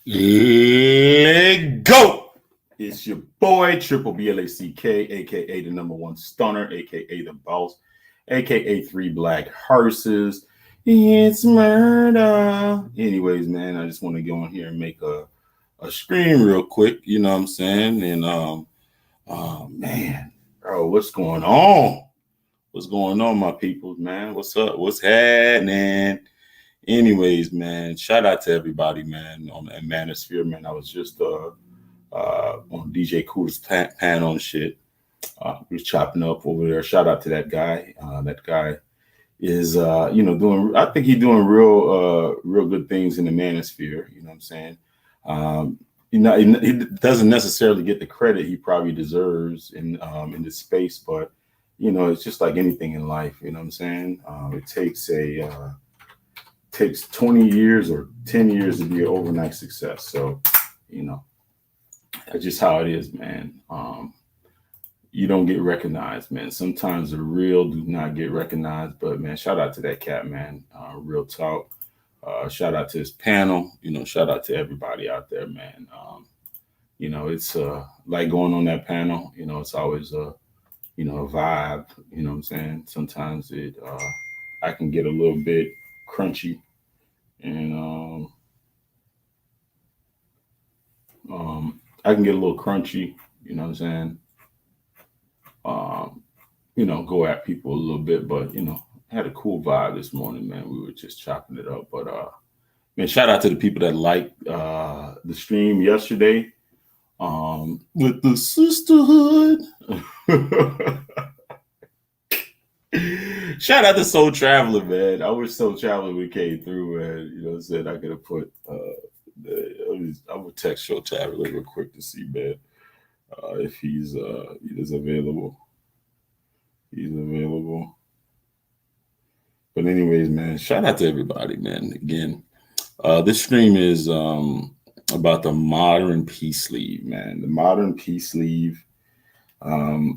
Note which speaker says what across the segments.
Speaker 1: Let go. It's your boy, Triple BLACK, aka the number one stunner, aka the boss, aka three black hearses. It's murder. Anyways, man, I just want to go in here and make a screen real quick, you know what I'm saying? And oh man, bro, what's going on? What's going on, my people, man? What's up? What's happening? Anyways, man, shout out to everybody, man, on that Manosphere, man. I was just on DJ Cool's panel and shit. We was chopping up over there. Shout out to that guy. That guy is doing, I think he's doing real good things in the Manosphere, you know what I'm saying? He doesn't necessarily get the credit he probably deserves in this space, but you know, it's just like anything in life, you know what I'm saying? It takes 20 years or 10 years to be an overnight success. So, you know, that's just how it is, man. You don't get recognized, man. Sometimes the real do not get recognized, but man, shout out to that cat, man. Real talk. Shout out to his panel, you know, shout out to everybody out there, man. You know, it's like going on that panel, you know, it's always a vibe, you know what I'm saying? Sometimes I can get a little bit crunchy. And I can get a little crunchy, you know what I'm saying? Go at people a little bit, but you know, I had a cool vibe this morning, man. We were just chopping it up. But man, shout out to the people that liked the stream yesterday. With the sisterhood. Shout out to Soul Traveler, man. I wish Soul Traveler we came through, man. You know what I'm saying? I could have put I would text Soul Traveler real quick to see, man, if he is available. He's available. But anyways, man, shout out to everybody, man. Again, this stream is about the modern peace sleeve, man. The modern peace sleeve. I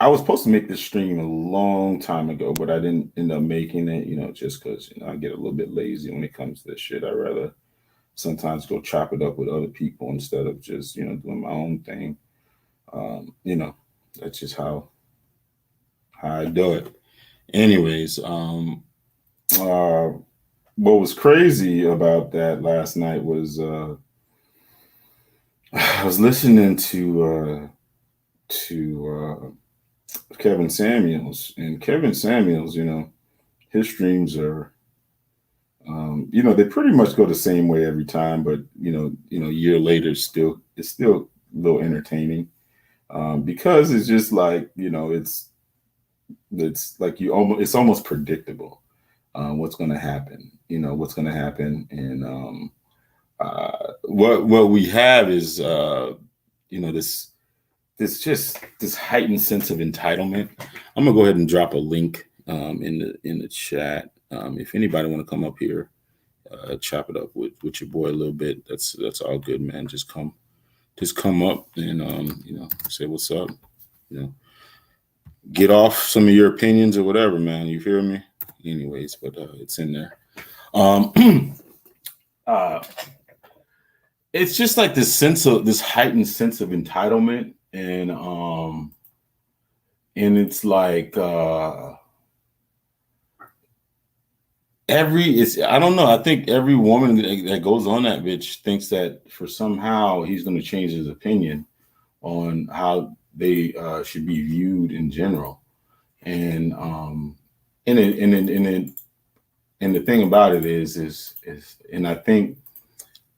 Speaker 1: was supposed to make this stream a long time ago, but I didn't end up making it, you know, just because, you know, I get a little bit lazy when it comes to this shit. I'd rather sometimes go chop it up with other people instead of just, you know, doing my own thing. You know, that's just how I do it. Anyways, what was crazy about that last night was I was listening to Kevin Samuels, and Kevin Samuels, you know, his streams are, they pretty much go the same way every time, but a year later, it's still a little entertaining, because it's just like, you know, it's like it's almost predictable, what's going to happen, and what we have is, this heightened sense of entitlement. I'm gonna go ahead and drop a link in the chat. If anybody want to come up here, chop it up with your boy a little bit, that's all good, man. Just come up and say what's up. You know, get off some of your opinions or whatever, man. You hear me? Anyways, but it's in there. It's just like this heightened sense of entitlement. And it's like I don't know. I think every woman that goes on that bitch thinks that for somehow he's going to change his opinion on how they should be viewed in general. And the thing about it is and I think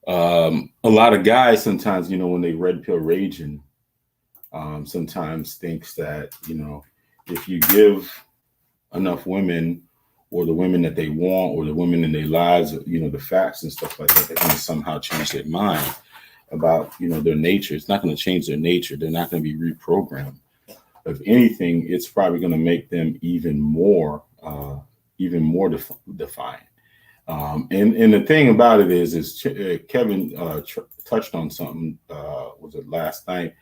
Speaker 1: a lot of guys sometimes, you know, when they red pill raging, sometimes thinks that, you know, if you give enough women or the women that they want or the women in their lives, you know, the facts and stuff like that, they're going to somehow change their mind about, you know, their nature. It's not going to change their nature. They're not going to be reprogrammed. If anything, it's probably going to make them even more defiant. And the thing about it is Kevin touched on something, was it last night,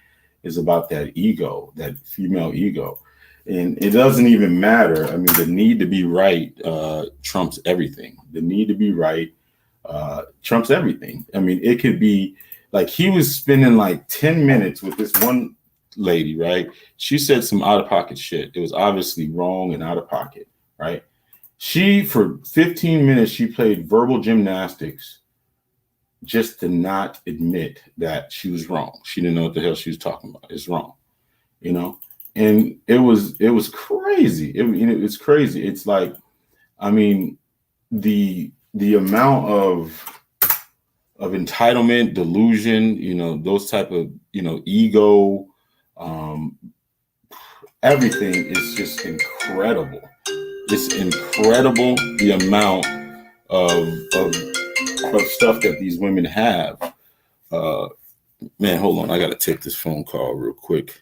Speaker 1: is about that ego, that female ego. And it doesn't even matter. I mean, the need to be right trumps everything. The need to be right trumps everything. I mean, it could be like he was spending like 10 minutes with this one lady, right? She said some out of pocket shit. It was obviously wrong and out of pocket, right? She, for 15 minutes, she played verbal gymnastics just to not admit that she was wrong. She didn't know what the hell she was talking about. It's wrong, you know? And it was crazy. It's crazy. It's like, I mean, the amount of entitlement, delusion, those type of, ego, um, everything is just incredible. It's incredible the amount of stuff that these women have. Uh, Man, hold on. I got to take this phone call real quick.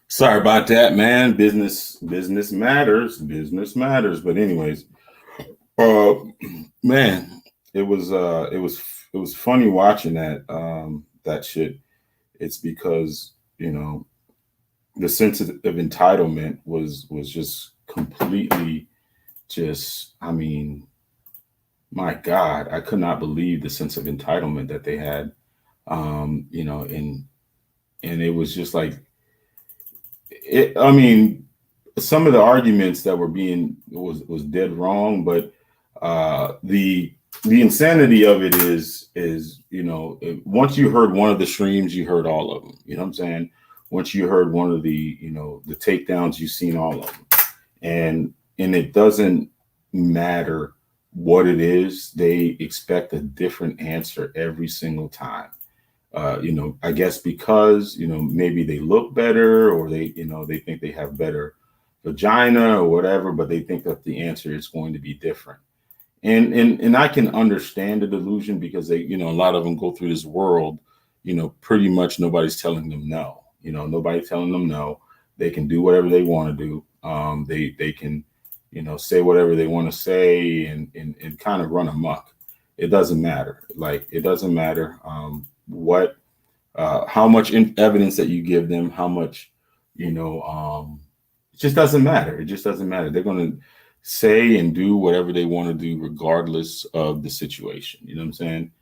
Speaker 1: Sorry about that, man. Business matters. Business matters. But anyways, uh, man, it was funny watching that shit. It's because the sense of entitlement was just completely just. I mean, my God, I could not believe the sense of entitlement that they had. And it was just like I mean, some of the arguments that were being was dead wrong, but the insanity of it is once you heard one of the streams, you heard all of them. You know what I'm saying? Once you heard one of the takedowns, you've seen all of them, and it doesn't matter what it is, they expect a different answer every single time. I guess because, maybe they look better, or they think they have better vagina or whatever, but they think that the answer is going to be different. And I can understand the delusion, because they, a lot of them go through this world, pretty much nobody's telling them no. Nobody's telling them no. They can do whatever they want to do. They can, say whatever they want to say, and kind of run amok. It doesn't matter. Like, it doesn't matter what how much evidence that you give them, how much It just doesn't matter. It just doesn't matter. They're going to say and do whatever they want to do, regardless of the situation. You know what I'm saying?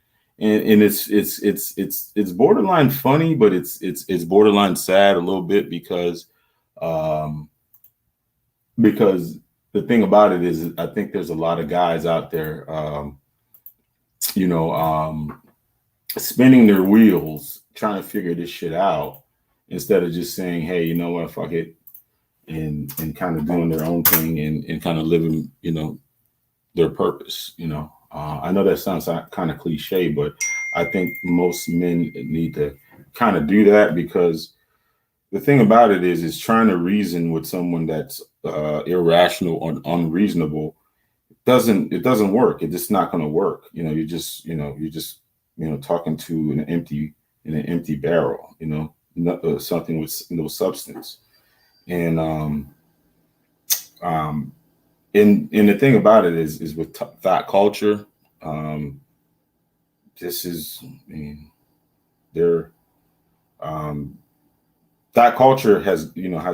Speaker 1: And it's borderline funny, but it's borderline sad a little bit um, because the thing about it is, I think there's a lot of guys out there, you know, spinning their wheels trying to figure this shit out instead of just saying, hey, you know what, fuck it, and kind of doing their own thing and kind of living, you know, their purpose. You know, I know that sounds kind of cliche, but I think most men need to kind of do that, because the thing about it is trying to reason with someone that's irrational or unreasonable doesn't work. It's just not going to work. You know, you're just talking to an empty barrel. You know, something with no substance. And and the thing about it is with Thot culture, this is, I mean, they're Thot culture has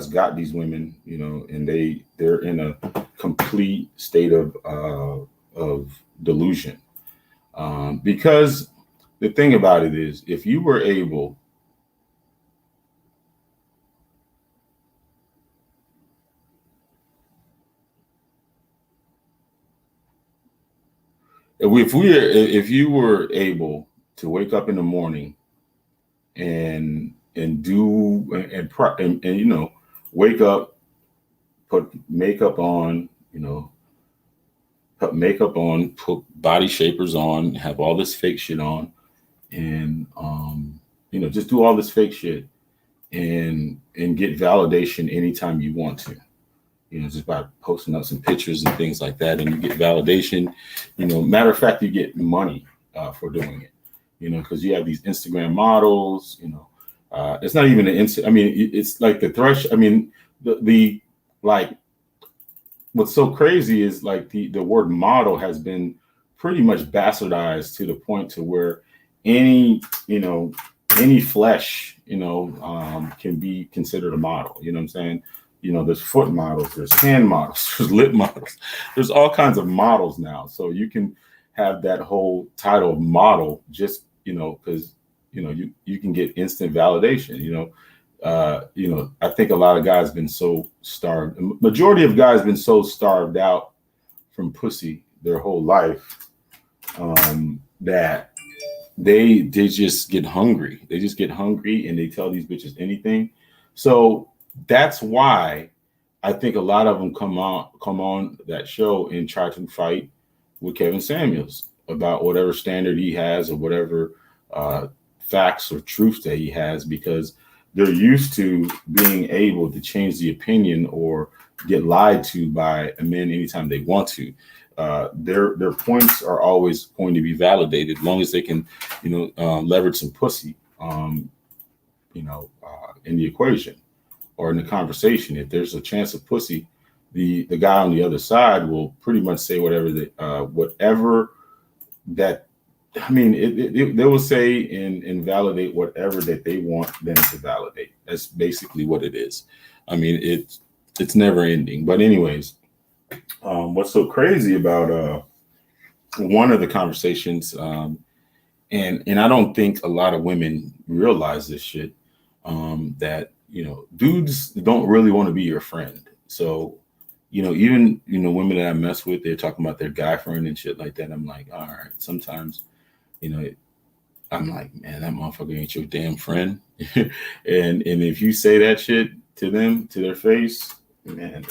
Speaker 1: got these women, you know, and they're in a complete state of delusion, because the thing about it is, if you were able if you were able to wake up in the morning and do and you know, wake up, put makeup on, you know, put makeup on, put body shapers on, have all this fake shit on, and you know, just do all this fake shit and get validation anytime you want to. You know, just by posting up some pictures and things like that, and you get validation. You know, matter of fact, you get money for doing it. You know, because you have these Instagram models. You know, it's not even I mean, it's like the I mean, the like. What's so crazy is like the word model has been pretty much bastardized to the point to where any any flesh can be considered a model. You know what I'm saying? You know, there's foot models, there's hand models, there's lip models, there's all kinds of models now. So you can have that whole title of model just, you know, because, you know, you can get instant validation, you know, I think a lot of guys been so starved. Majority of guys been so starved out from pussy their whole life that they just get hungry. They just get hungry and they tell these bitches anything. So that's why I think a lot of them come on that show and try to fight with Kevin Samuels about whatever standard he has or whatever facts or truth that he has, because they're used to being able to change the opinion or get lied to by a man anytime they want to. Their points are always going to be validated as long as they can, leverage some pussy, in the equation or in the conversation. If there's a chance of pussy, the guy on the other side will pretty much say whatever that. I mean, they will say and validate whatever that they want them to validate. That's basically what it is. I mean, it's never ending. But anyways, what's so crazy about one of the conversations, and I don't think a lot of women realize this shit, that, dudes don't really want to be your friend. So, even, women that I mess with, they're talking about their guy friend and shit like that. I'm like, all right, sometimes, I'm like, man, that motherfucker ain't your damn friend. and if you say that shit to them, to their face, man,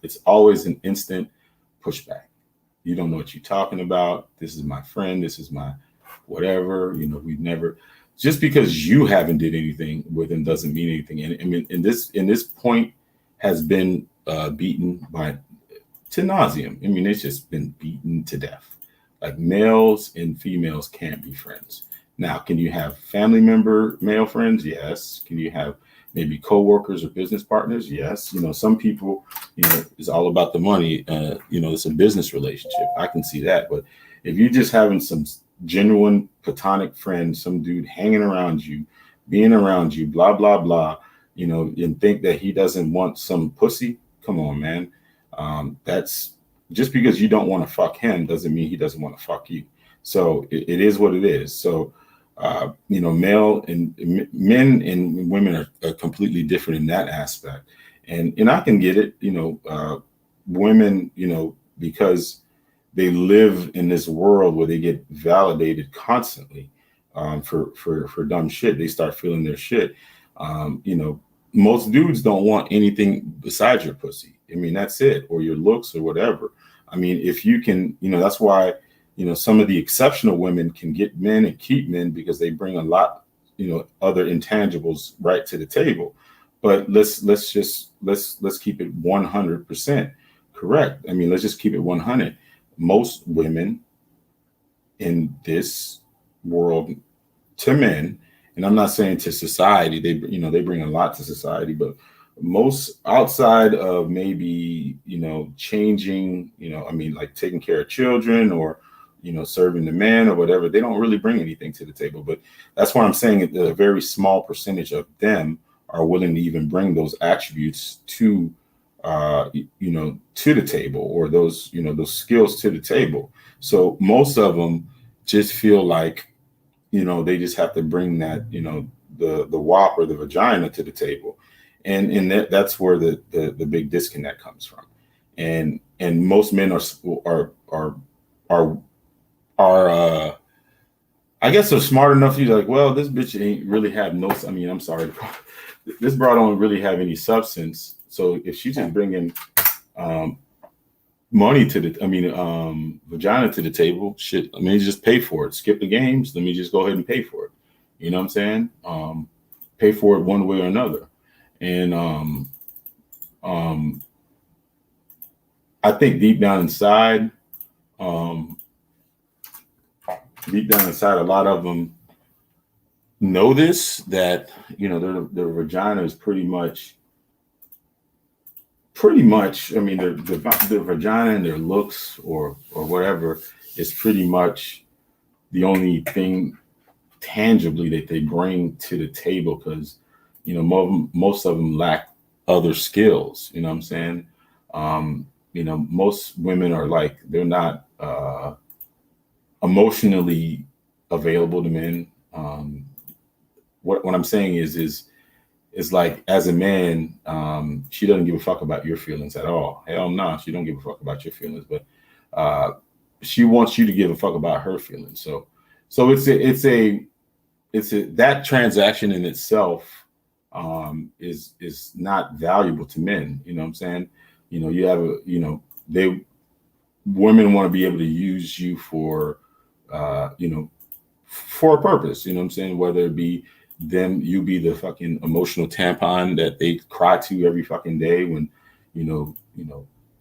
Speaker 1: it's always an instant pushback. You don't know what you're talking about. This is my friend. This is my whatever. We've never, just because you haven't did anything with him doesn't mean anything. And I mean, in this point has been beaten to nauseum. I mean, it's just been beaten to death. Like, males and females can't be friends. Now, can you have family member male friends? Yes. Can you have maybe coworkers or business partners? Yes. Some people, it's all about the money. It's a business relationship. I can see that. But if you're just having some genuine platonic friend, some dude hanging around you, being around you, blah, blah, blah, and think that he doesn't want some pussy. Come on, man. That's just because you don't want to fuck him doesn't mean he doesn't want to fuck you. So it is what it is. So, male and men and women are completely different in that aspect. And I can get it, women, because they live in this world where they get validated constantly for dumb shit. They start feeling their shit. Most dudes don't want anything besides your pussy. I mean, that's it, or your looks or whatever. I mean, if you can, that's why, some of the exceptional women can get men and keep men because they bring a lot, other intangibles right to the table. But let's keep it 100% correct. I mean, let's just keep it 100. Most women in this world, to men, and I'm not saying to society, they bring a lot to society, but most outside of maybe, changing, like taking care of children or, serving the man or whatever, they don't really bring anything to the table. But that's why I'm saying a very small percentage of them are willing to even bring those attributes to the table, or those skills to the table. So most of them just feel like, they just have to bring that, the wop or the vagina to the table. And that's where the big disconnect comes from. And most men are I guess they're smart enough to be like, well, this bitch ain't really have no, I mean, I'm sorry, this broad don't really have any substance. So if she's just bringing money to vagina to the table, shit, I mean, just pay for it. Skip the games. Let me just go ahead and pay for it. You know what I'm saying? Pay for it one way or another. And I think deep down inside, a lot of them know this, that, their vagina is pretty much, I mean, their vagina and their looks or whatever is pretty much the only thing tangibly that they bring to the table, because, most of them lack other skills. You know what I'm saying? Most women are like, they're not emotionally available to men. What I'm saying is like, as a man, she doesn't give a fuck about your feelings at all. Hell no, she don't give a fuck about your feelings, but she wants you to give a fuck about her feelings. So it's a that transaction in itself is not valuable to men. You know what I'm saying? You have women want to be able to use you for for a purpose. You know what I'm saying? Whether it be you be the fucking emotional tampon that they cry to every fucking day when,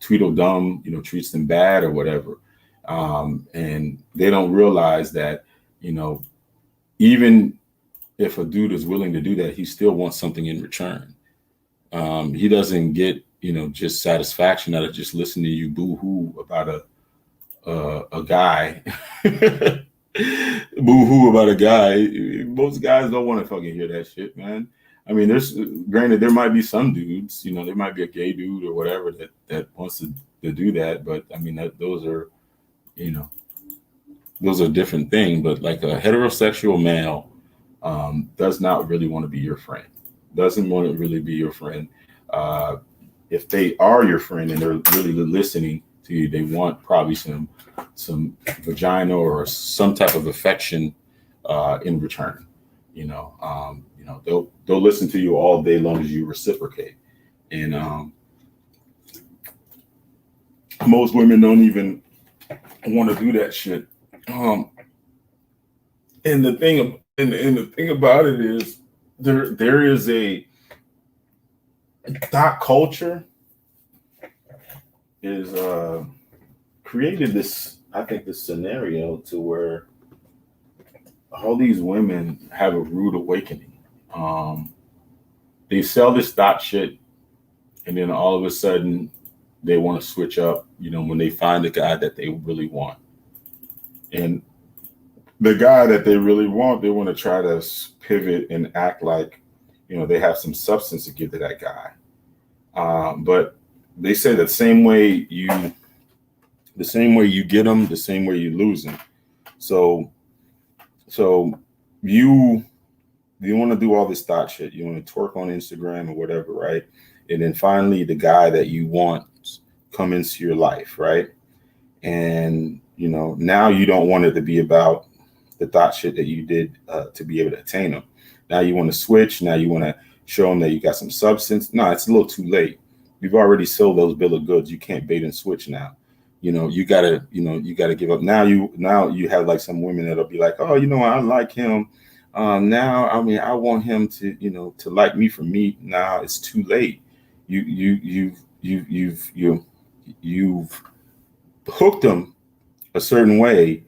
Speaker 1: Tweedledum, treats them bad or whatever. And they don't realize that, even if a dude is willing to do that, he still wants something in return. He doesn't get, just satisfaction out of just listening to you boo-hoo about a guy. Boo-hoo about a guy. Most guys don't want to fucking hear that shit, man. I mean, granted, there might be some dudes, there might be a gay dude or whatever that wants to do that, but I mean, those are different things. But like a heterosexual male does not really want to be your friend. Doesn't want to really be your friend. If they are your friend and they're really listening to you, they want probably some vagina or some type of affection in return. They'll listen to you all day long as you reciprocate. And most women don't even want to do that shit. And the thing about it is there is a Thot culture is created this, I think, this scenario to where all these women have a rude awakening. They sell this Thot shit, and then all of a sudden they want to switch up, when they find the guy that they really want. And the guy that they really want, they want to try to pivot and act like, they have some substance to give to that guy. But they say the same way you get them, the same way you lose them. So, so you want to do all this thought shit. You want to twerk on Instagram or whatever, right? And then finally, the guy that you want come into your life, right? And now you don't want it to be about the thought shit that you did to be able to attain them. Now you want to switch. Now you want to show them that you got some substance. No, it's a little too late. You've already sold those bill of goods. You can't bait and switch now. You gotta give up. Now you have like some women that'll be like, oh, I like him. Now, I mean, I want him to like me for me. Now it's too late. You've hooked them a certain way,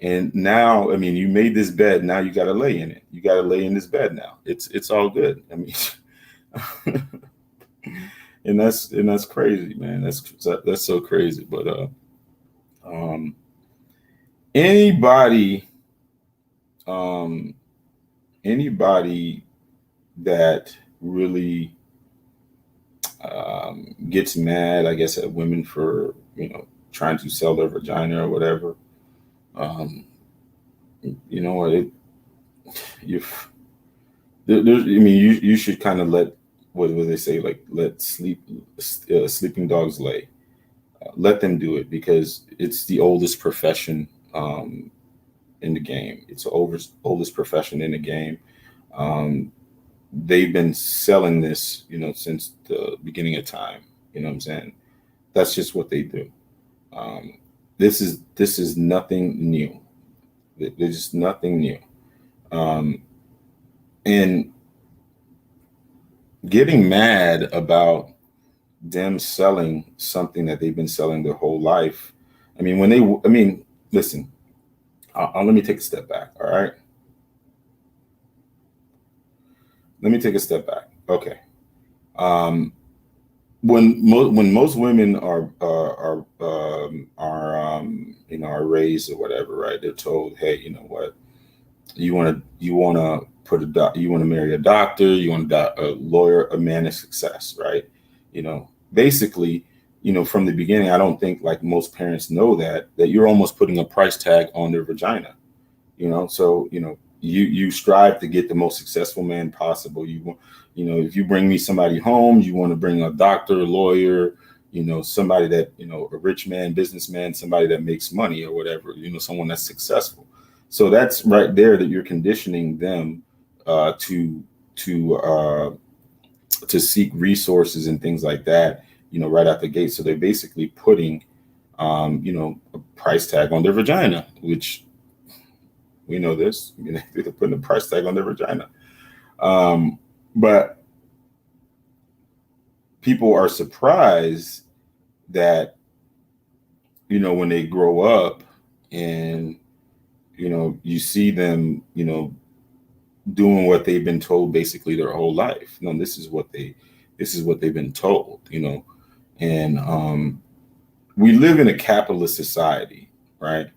Speaker 1: and now, I mean, you made this bed. Now you got to lay in it. You got to lay in this bed now. It's all good. I mean, and that's crazy, man. That's so crazy. But anybody anybody that really gets mad, I guess, at women for trying to sell their vagina or whatever, you know what? You should kind of let what do they say, like let sleeping dogs lay. Let them do it because it's the oldest profession in the game. It's the oldest profession in the game. They've been selling this, since the beginning of time. You know what I'm saying? That's just what they do. This is nothing new. There's just nothing new. And getting mad about them selling something that they've been selling their whole life. I mean, listen, let me take a step back. All right. Let me take a step back. Okay. When most women are raised or whatever, right? They're told, hey, you know what? You want to marry a doctor, you want a lawyer, a man of success, right? Basically, from the beginning, I don't think like most parents know that you're almost putting a price tag on their vagina, so, you strive to get the most successful man possible. If you bring me somebody home, you want to bring a doctor, a lawyer, somebody that, a rich man, businessman, somebody that makes money or whatever, someone that's successful. So that's right there that you're conditioning them to seek resources and things like that, right out the gate. So they're basically putting, a price tag on their vagina, which we know this. They're putting a price tag on their vagina. But people are surprised that, when they grow up and, you see them, doing what they've been told basically their whole life. No, this is what they've been told, and we live in a capitalist society, right?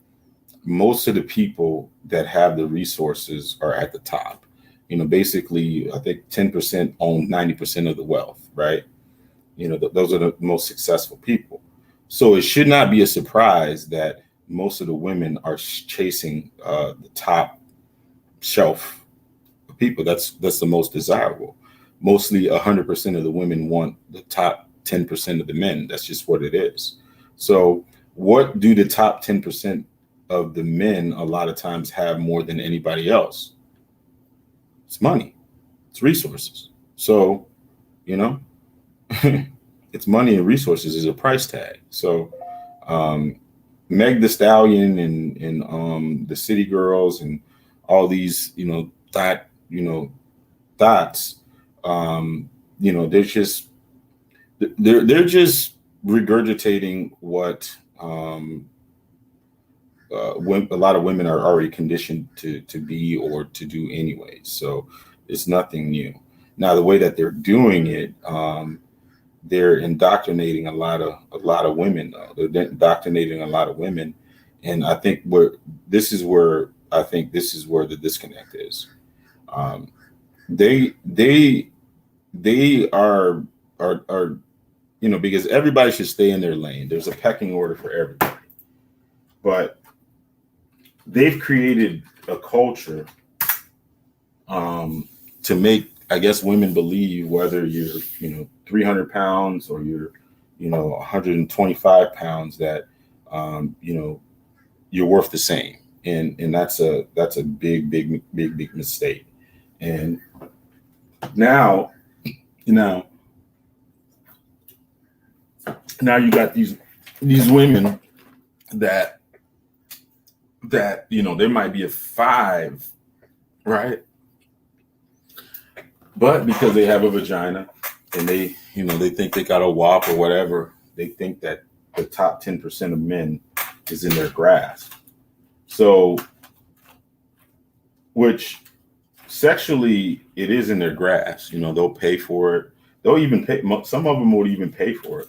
Speaker 1: Most of the people that have the resources are at the top. Basically, I think 10% own 90% of the wealth, right? Those are the most successful people. So it should not be a surprise that most of the women are chasing the top shelf of people. That's the most desirable. Mostly 100% of the women want the top 10% of the men. That's just what it is. So what do the top 10% of the men a lot of times have more than anybody else? It's money. It's resources. So, it's money and resources is a price tag. So Meg the Stallion and the City Girls and all these, Thots, they're just regurgitating what a lot of women are already conditioned to be or to do anyway. So it's nothing new. Now, the way that they're doing it, they're indoctrinating a lot of women. They're indoctrinating a lot of women, and I think this is where the disconnect is. they are because everybody should stay in their lane. There's a pecking order for everybody, but they've created a culture to make, I guess, women believe whether you're 300 pounds or you're 125 pounds that you're worth the same, and that's a big mistake. And now now now you got these women that there might be a 5, right? But because they have a vagina and they think they got a wop or whatever, they think that the top 10% of men is in their grasp. So, which sexually it is in their grasp. They'll pay for it. They'll even pay. Some of them would even pay for it.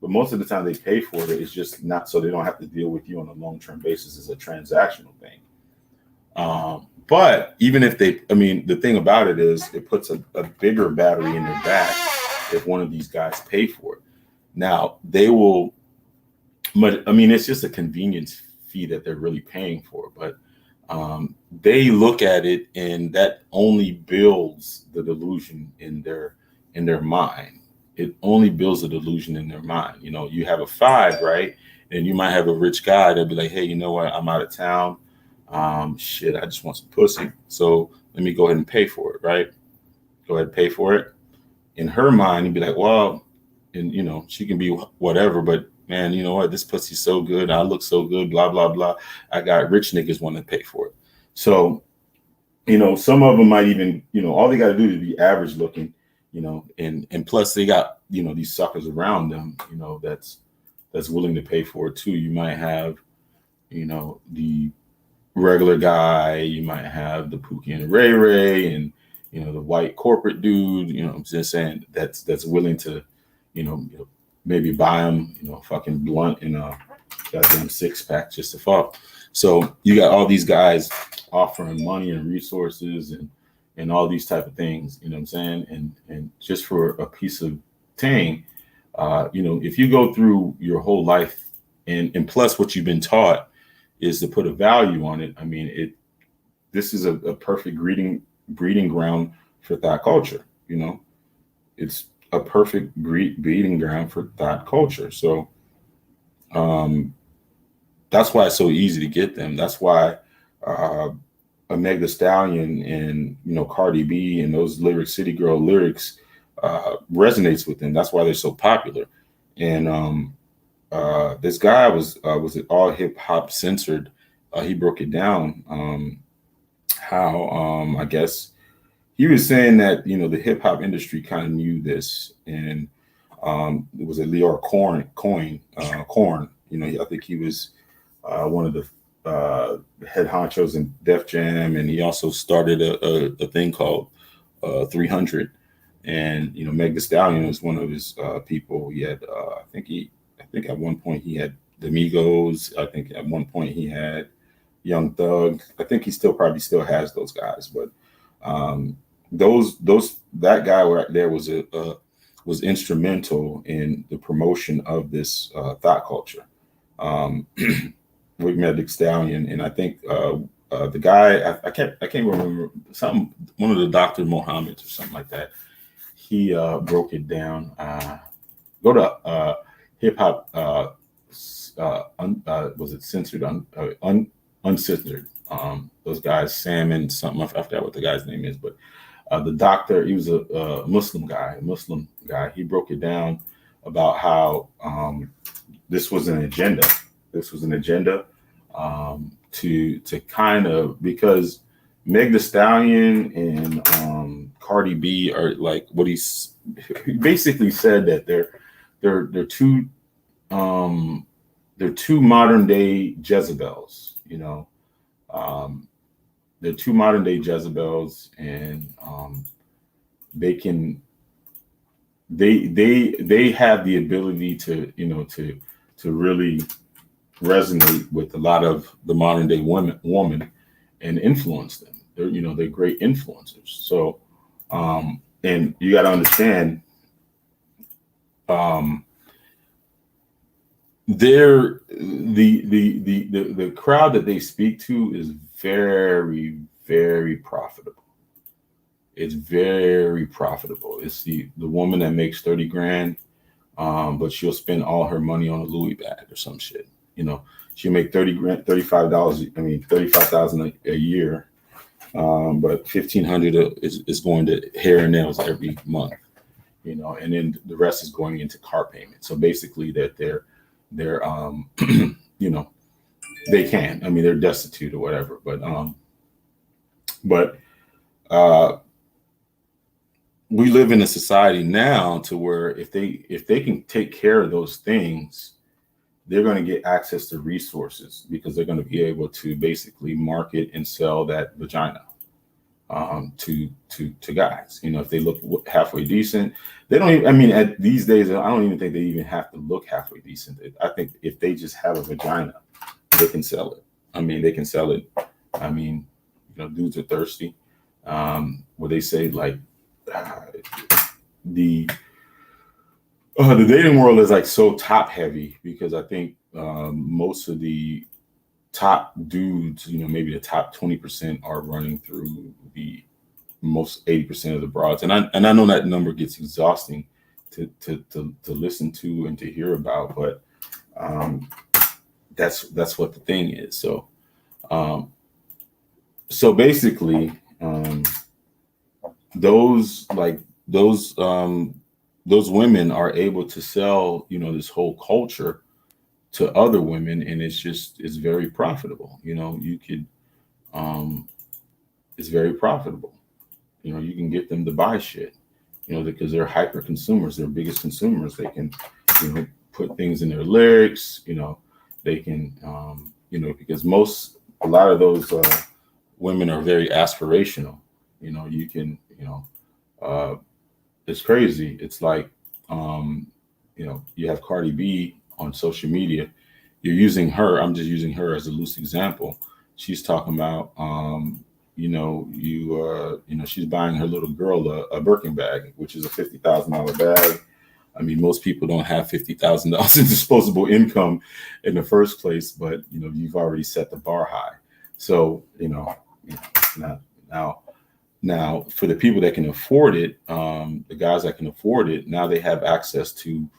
Speaker 1: But most of the time they pay for it. It's just not so they don't have to deal with you on a long-term basis. It's a transactional thing. But even if the thing about it is it puts a bigger battery in their back if one of these guys pay for it. Now they will, but it's just a convenience fee that they're really paying for. But they look at it, and that only builds the delusion in their mind. It only builds a delusion in their mind. You have a 5, right? And you might have a rich guy that'll be like, hey, you know what? I'm out of town. Shit, I just want some pussy. So let me go ahead and pay for it, right? Go ahead and pay for it. In her mind, you'd be like, well, and she can be whatever, but man, you know what? This pussy's so good. I look so good, blah, blah, blah. I got rich niggas want to pay for it. So, some of them might even, all they got to do is be average looking, and plus they got, these suckers around them, that's willing to pay for it too. You might have, the regular guy, you might have the Pookie and Ray Ray, and the white corporate dude, I'm just saying that's willing to, maybe buy them, fucking blunt and a goddamn 6-pack just to fuck. So you got all these guys offering money and resources and all these type of things, you know what I'm saying? And just for a piece of tang, if you go through your whole life and plus what you've been taught is to put a value on it. This is a perfect breeding ground for Thot culture. It's a perfect breeding ground for Thot culture. So that's why it's so easy to get them. That's why a Meg Thee Stallion and Cardi B and those City Girl lyrics resonates with them. That's why they're so popular. And this guy was it All Hip Hop Censored? He broke it down how I guess he was saying that the hip hop industry kind of knew this, and it was a Leor Coin. I think he was one of the head honchos in Def Jam, and he also started a thing called 300. And Meg Thee Stallion was one of his people. He had I think at one point he had the Migos. I think at one point he had Young Thug. I think he probably still has those guys, but that guy right there was instrumental in the promotion of this Thot culture with Meg Thee Stallion. And I think the guy I can't remember, one of the Dr. Mohammeds or something like that. He broke it down. Go to hip hop. Was it censored? Uncensored. Those guys, Sam and something. I forgot what the guy's name is, but the doctor, he was a Muslim guy. He broke it down about how this was an agenda. To kind of, because Meg Thee Stallion and Cardi B are like what he basically said that they're two modern day Jezebels, they're two modern day Jezebels, and they have the ability to really resonate with a lot of the modern day woman and influence them. They're great influencers. So And you got to understand, um, the crowd that they speak to is very, very profitable. It's very profitable. It's the woman that makes 30 grand, but she'll spend all her money on a Louis bag or some shit. You know, she'll make 30 grand, $35. I mean, 35,000 a year, but 1,500 is going to hair and nails every month. You know, and then the rest is going into car payment. So basically, that they're you know, they can. I mean, they're destitute or whatever. But we live in a society now to where if they can take care of those things, they're going to get access to resources because they're going to be able to basically market and sell that vagina to guys. You know, if they look halfway decent, they don't even, I mean, at these days, I don't even think they even have to look halfway decent. I think if they just have a vagina, they can sell it. I mean, they can sell it. I mean, you know, dudes are thirsty. Where they say like the dating world is like so top heavy because I think most of the top dudes, you know, maybe the top 20% are running through the most 80% of the broads. And I know that number gets exhausting to listen to and to hear about, but that's what the thing is. So basically those women are able to sell, you know, this whole culture to other women, and it's very profitable. You know, you could it's very profitable. You know, you can get them to buy shit, you know, because they're hyper consumers, they're biggest consumers. They can, you know, put things in their lyrics, you know, they can you know, because a lot of those women are very aspirational. You know, you can, you know, it's crazy. It's like you know, you have Cardi B on social media. You're using her. I'm just using her as a loose example. She's talking about, you know, you know, she's buying her little girl a Birkin bag, which is a $50,000 bag. I mean, most people don't have $50,000 in disposable income in the first place, but you know, you've already set the bar high. So you know now for the people that can afford it, the guys that can afford it, now they have access to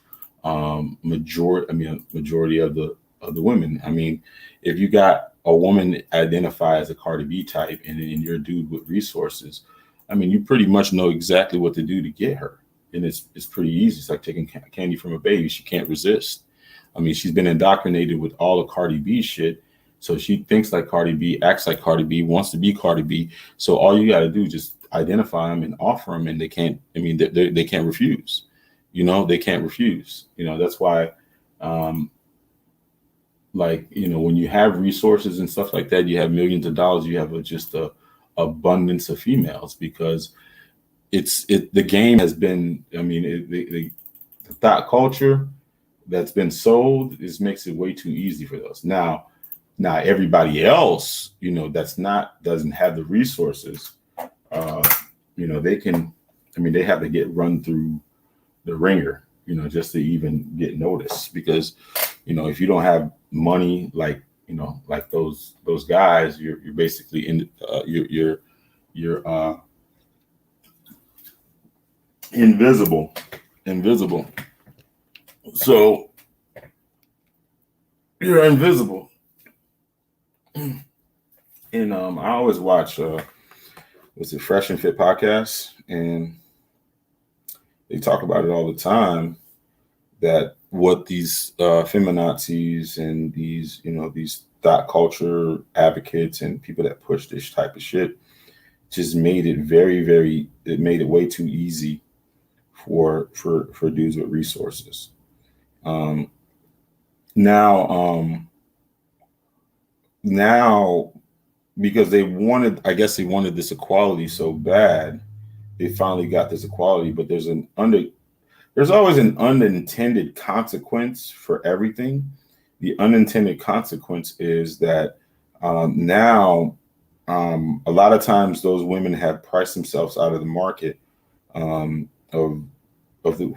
Speaker 1: majority of the women. I mean, if you got a woman identify as a Cardi B type and you're a dude with resources, I mean, you pretty much know exactly what to do to get her. And it's pretty easy. It's like taking candy from a baby. She can't resist. I mean, she's been indoctrinated with all the Cardi B shit. So she thinks like Cardi B, acts like Cardi B, wants to be Cardi B. So all you got to do is just identify them and offer them, and they can't. I mean, they can't refuse. You know, they can't refuse. You know, that's why, like, you know, when you have resources and stuff like that, you have millions of dollars. You have just a abundance of females because the game has been. I mean, the thought culture that's been sold makes it way too easy for those now. Now everybody else, you know, doesn't have the resources, you know, they can, I mean, they have to get run through the ringer, you know, just to even get noticed. Because, you know, if you don't have money, like, you know, like those guys, you're basically you're invisible. So you're invisible. And I always watch what's it, Fresh and Fit podcast, and they talk about it all the time, that what these feminazis and these, you know, these thought culture advocates and people that push this type of shit just made it it made it way too easy for dudes with resources. Now because I guess they wanted this equality so bad, they finally got this equality, but there's always an unintended consequence for everything. The unintended consequence is that now a lot of times those women have priced themselves out of the market of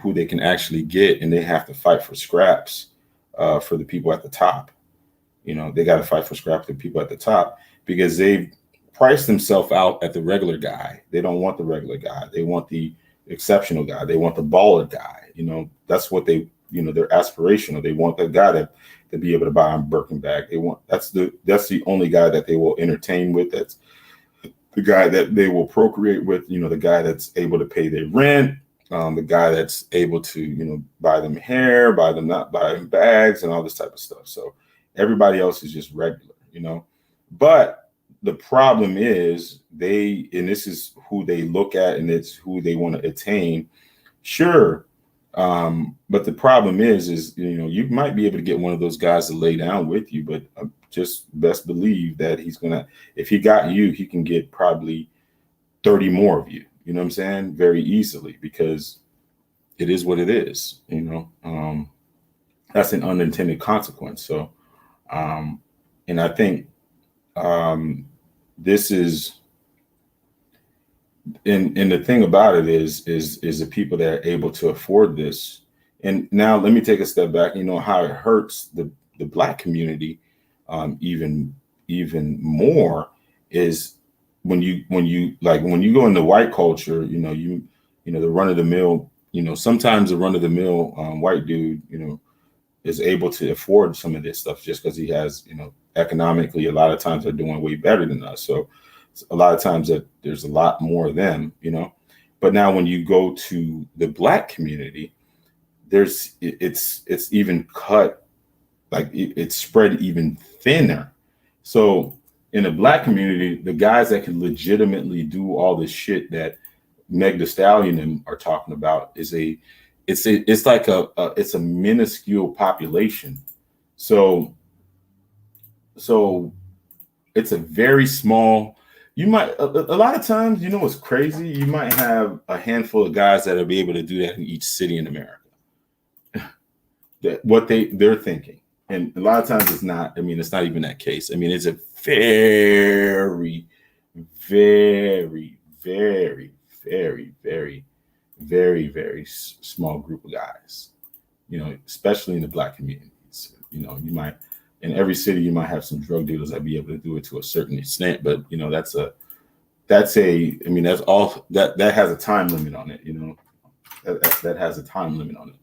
Speaker 1: who they can actually get, and they have to fight for scraps for the people at the top. They got to fight for scraps for the people at the top because they've priced themselves out at the regular guy. They don't want the regular guy. They want the exceptional guy. They want the baller guy. That's what they're aspirational. They want that guy that to be able to buy a Birkin bag. That's the only guy that they will entertain with. That's the guy that they will procreate with. The guy that's able to pay their rent. The guy that's able to, buy them hair, buy them bags and all this type of stuff. So everybody else is just regular, but the problem is and this is who they look at and it's who they want to attain. Sure. But the problem is, you might be able to get one of those guys to lay down with you, but just best believe that if he got you, he can get probably 30 more of you. You know what I'm saying? Very easily, because it is what it is, that's an unintended consequence. So, and I think this is, and the thing about it is the people that are able to afford this. And now let me take a step back. How it hurts the Black community even more is when you go into white culture, the run of the mill, sometimes the run of the mill white dude, is able to afford some of this stuff just because he has, economically, a lot of times they're doing way better than us. So a lot of times that there's a lot more of them, but now when you go to the Black community, it's even cut, like it's spread even thinner. So in the Black community, the guys that can legitimately do all this shit that Meg Thee Stallion and are talking about it's a minuscule population. So it's a very small. You might a lot of times, what's crazy? You might have a handful of guys that'll be able to do that in each city in America. That what they're thinking. And a lot of times it's not. It's not even that case. It's a very, very, very, very, very, very, very small group of guys. Especially in the Black communities. You might, in every city, you might have some drug dealers that be able to do it to a certain extent. But that's all. That has a time limit on it. That has a time limit on it.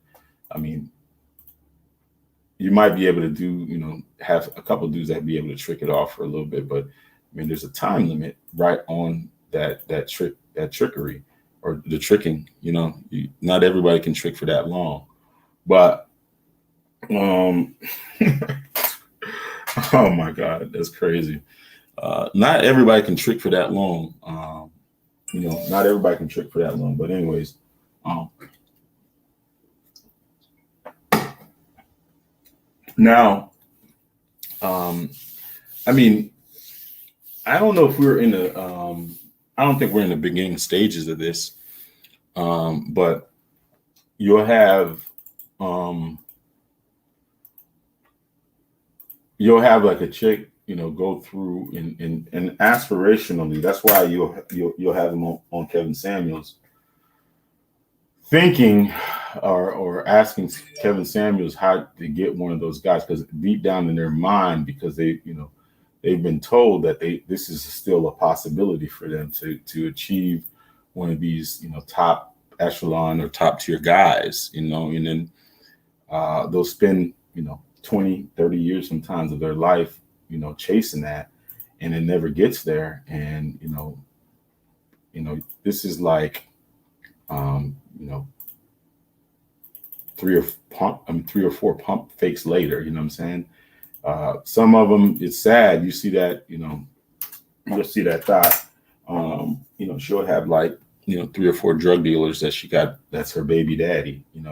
Speaker 1: You might be able to do, have a couple of dudes that be able to trick it off for a little bit, but there's a time limit right on that trickery or the tricking. Not everybody can trick for that long, but oh my God, that's crazy. Not everybody can trick for that long. Not everybody can trick for that long. But anyways, now, I don't know if we're in the, I don't think we're in the beginning stages of this, but you'll have like a chick, go through and aspirationally. That's why you'll have them on Kevin Samuels, thinking or asking Kevin Samuels how to get one of those guys, because deep down in their mind, because they've been told that this is still a possibility for them to achieve one of these, top echelon or top tier guys, and then they'll spend, 20, 30 years sometimes of their life, chasing that, and it never gets there. And, this is like, 3 or 4 pump fakes later, you know what I'm saying? Some of them, it's sad. You see that, you'll see that Thot, she'll have like, 3 or 4 drug dealers that she got, that's her baby daddy, 3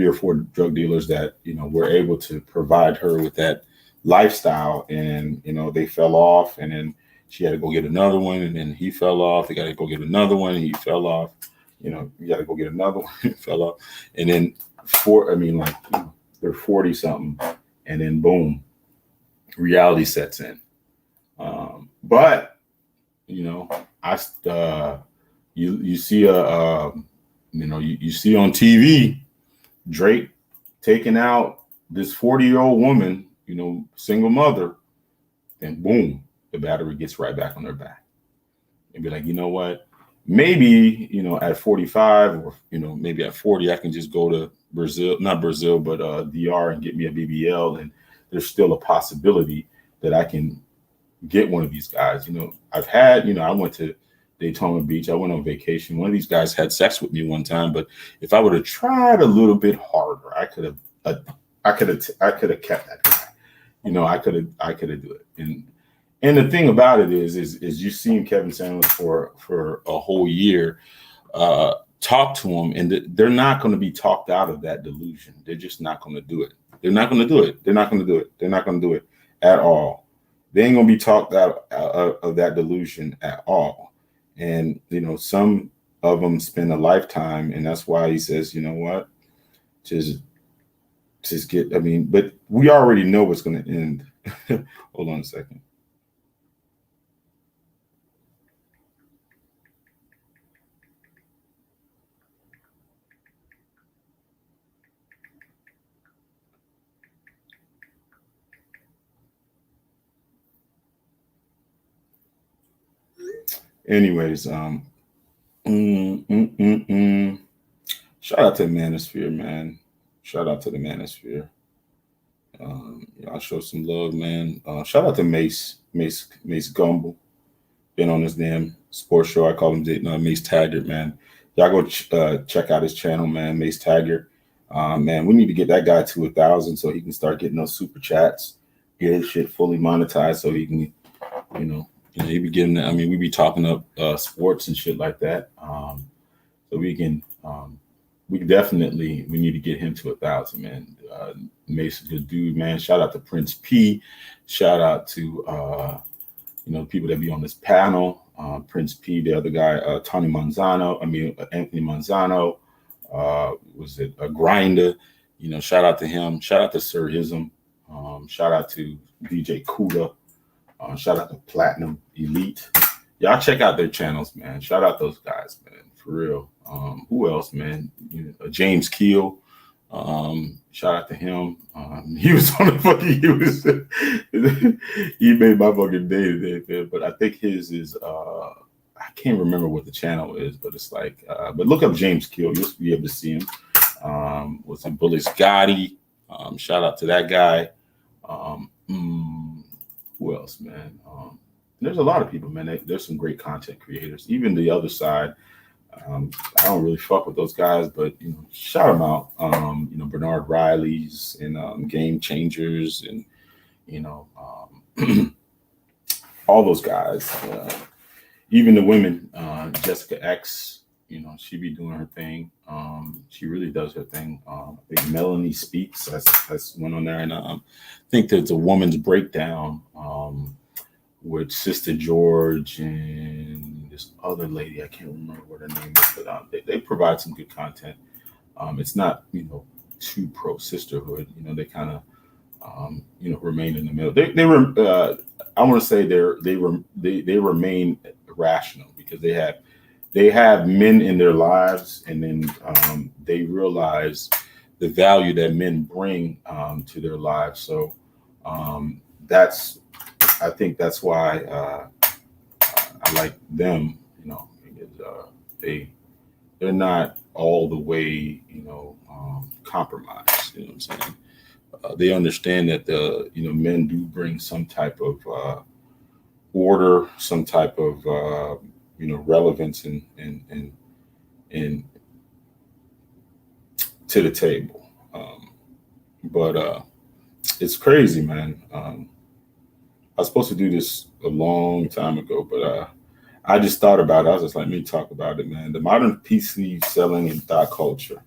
Speaker 1: or 4 drug dealers that, were able to provide her with that lifestyle, and, they fell off, and then she had to go get another one, and then he fell off. They got to go get another one, and he fell off. You got to go get another one, and fell off. And then they're 40 something, and then boom, reality sets in. But You see you see on TV Drake taking out this 40-year-old woman, single mother, and boom, the battery gets right back on their back. And be like, you know what? Maybe, at 45 or, maybe at 40, I can just go to Brazil, not Brazil, but DR and get me a BBL. And there's still a possibility that I can get one of these guys. I've had, I went to Daytona Beach. I went on vacation. One of these guys had sex with me one time, but if I would have tried a little bit harder, I could have kept that guy. I could have do it. And the thing about it is you've seen Kevin Samuels for a whole year. Talk to him, and they're not going to be talked out of that delusion. They're just not going to do it. They're not going to do it. They're not going to do it. They're not going to do it at all. They ain't going to be talked out of that delusion at all. And, some of them spend a lifetime, and that's why he says, you know what, just but we already know what's going to end. Hold on a second. Anyways, shout out to the Manosphere, man. Shout out to the Manosphere. I'll show some love, man. Shout out to Mace Gumble. Been on this damn sports show. I call him Mace Taggart, man. Y'all go check out his channel, man. Mace Taggart. Man, we need to get that guy to 1,000 so he can start getting those super chats, get his shit fully monetized so he can, he be getting. We be talking up sports and shit like that. So we can definitely, we need to get him to 1,000, man. Mace a good dude, man. Shout out to Prince P. Shout out to people that be on this panel. Prince P, the other guy, Anthony Manzano. Was it a Grinder? Shout out to him. Shout out to Sir Hism. Shout out to DJ Kuda. Shout out to Platinum Elite. Y'all check out their channels, man. Shout out those guys, man. For real. Who else, man? James Keel. Shout out to him. He was on the fucking. He made my fucking day today, man. But I think his is. I can't remember what the channel is, but it's like. But look up James Keel. You'll be able to see him. Was it Bully Scotty? Shout out to that guy. Who else, man? There's a lot of people, man. There's some great content creators. Even the other side. I don't really fuck with those guys, but shout them out. Bernard Riley's and Game Changers, and all those guys. Even the women, Jessica X. She be doing her thing. She really does her thing. I think Melanie Speaks. That's went on there, and I think there's a woman's breakdown with Sister George and this other lady. I can't remember what her name is, but they provide some good content. It's not too pro sisterhood. They kind of remain in the middle. I want to say they remain rational because they have men in their lives, and then they realize the value that men bring to their lives. So I think that's why I like them. Because they're not all the way compromised. You know what I'm saying? They understand that men do bring some type of order, some type of relevance and to the table. But it's crazy, man. I was supposed to do this a long time ago, but I just thought about it. I was just like, let me talk about it, man. The modern PC selling and thought culture.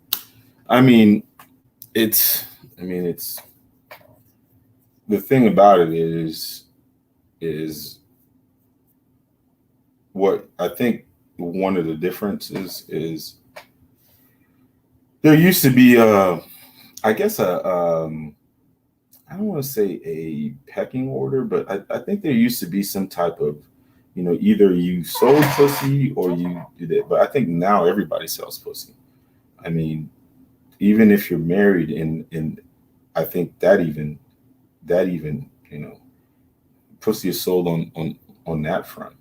Speaker 1: It's the thing about it is what I think one of the differences is there used to be I guess I don't want to say a pecking order, but I think there used to be some type of, either you sold pussy or you did it. But I think now everybody sells pussy. I mean, even if you're married, and I think that even pussy is sold on that front.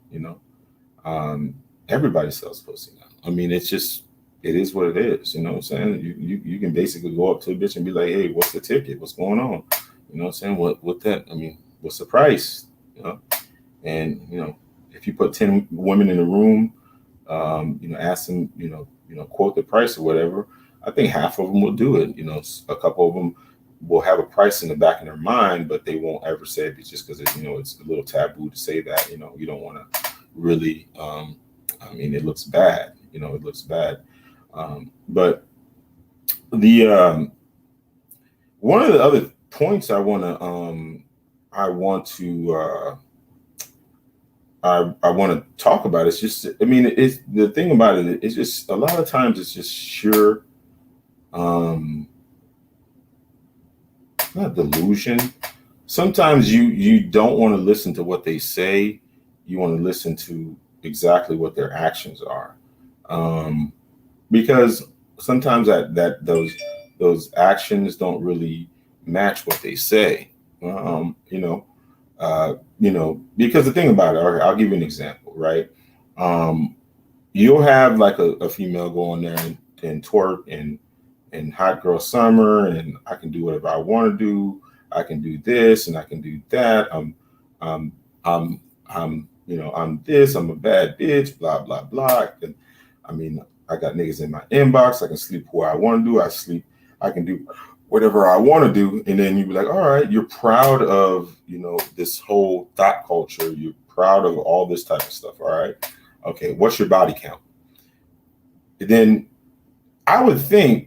Speaker 1: Um, Everybody sells pussy now. I mean, it is what it is. You know what I'm saying? You can basically go up to a bitch and be like, hey, what's the ticket? What's going on? You know what I'm saying? What that? I mean, what's the price? And if you put 10 women in a room, ask them, quote the price or whatever, I think half of them will do it. A couple of them will have a price in the back of their mind, but they won't ever say it just because it's a little taboo to say that. You don't want to really. I mean, it looks bad. It looks bad. But the one of the other points I want to talk about is just, I mean, it's the thing about it. It's just a lot of times it's just sheer, not delusion. Sometimes you don't want to listen to what they say. You want to listen to exactly what their actions are, because sometimes that those actions don't really match what they say. Because the thing about it, all right, I'll give you an example, right? You'll have like a female go on there and twerk and hot girl summer, and I can do whatever I want to do. I can do this and I can do that. I'm this. I'm a bad bitch. Blah blah blah. And I mean, I got niggas in my inbox. I can sleep where I want to do. I can do whatever I want to do. And then you be like, all right, you're proud of, this whole thought culture. You're proud of all this type of stuff. All right. Okay. What's your body count? And then I would think,